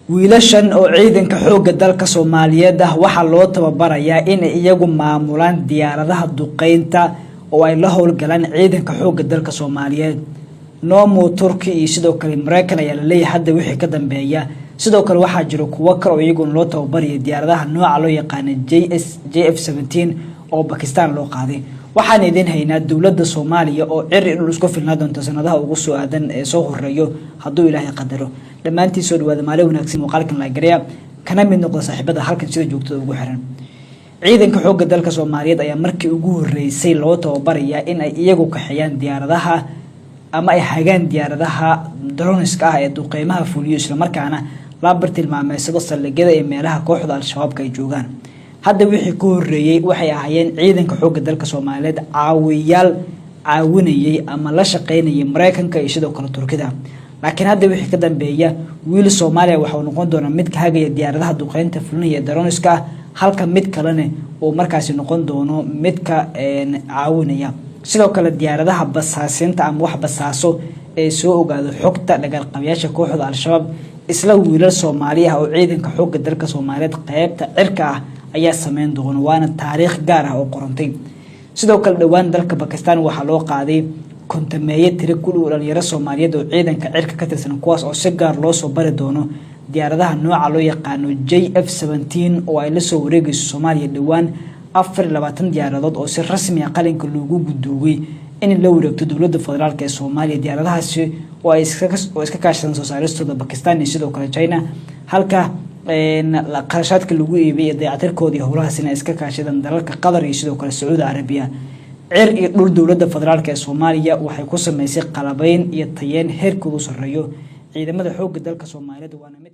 wiilashan oo ciidanka xoogga dalka Soomaaliyeed waxa loo tababarayaa in iyagu maamulaan diyaaradaha duqeynta oo ay la howlgalaan ciidanka xoogga dalka Soomaaliyeed noomo Turki iyo sidoo kale Mareykan ayaa la leeyahay hadda wixii ka dambeeya sidoo kale waxa jira kuwa kale oo iyagu loo tababaraya diyaaradaha nooca loo yaqaan JF-17 oo Pakistan loo qaaday waxaan idin haynaa dawladda Soomaaliya oo inuu isku filnaa doonto sanadaha ugu soo aadan ee soo horeeyo hadduu Ilaahay qadaro dhamaantii soo dhawaada maalin wanaagsan muuqaalkan la gareeya kana mid noqdo saaxiibada halkan sida joogtada ugu xiran ciidanka xoogga dalka Soomaaliyeed ayaa markii ugu horeysay loo tababarayaa in ay iyagu kaxeeyaan diyaaradaha ama ay hagaan diyaaradaha drone-iska ah ee duqeymaha fuliyo isla markaana la bartilmaameedsado saldhigyada ee meelaha kooxda Al-Shabaab ay joogaan hadda wixii ku horeeyay waxay ahaayeen ciidanka xoogga dalka Soomaaliyeed caawinayay ama la shaqeynayay Mareykanka iyo sidoo kale Turkida laakiin hadda wixii ka dambeeya wiil Soomaaliya waxa uu noqon doonaa mid ka hagaya diyaaradaha duqeynta fulinaya drone-iska halka mid kalena oo markaas noqon doono midka caawinaya sidoo kale diyaaradaha basaasinta ama wax basaaso ee soo ogaado xogta dhagarqabayaasha kooxda Al-Shabaab isla wiilal Soomaaliya oo ciidanka xoogga dalka Soomaaliyeed qaybta cirka ah ayaa sameyn doona waana taariikh gaar ah oo qorantay sidoo kale dhawaan dalka Pakistan waxa loo qaaday kontameeye tiri ku dhow dhalinyaro Soomaaliyeed oo ciidanka cirka ka tirsan kuwaas oo si gaar loo soo bari doono diyaaradaha nooca loo yaqaan JF-17 oo ay la soo wareegayso Soomaaliya dhawaan 24 diyaaradood oo si rasmi ah qalinka loogu guddoogay in la wareegto dawladda federaalka ee Soomaaliya diyaaradahaasi oo ay iska kaashadeen soo saaristooda Pakistan iyo sidoo kale China halka la qarashaadka lagu iibiyay dayactirkoodii howlahaasina iska kaashadeen dalalka Qatar iyo sidoo kale Saudi Arabia cir iyo dhul dawladda federaalka ee Soomaaliya waxay ku sameysay qalabayn iyo tayeen heerkoodu sareeyo ciidamada xoogga dalka Soomaaliyeed waana mid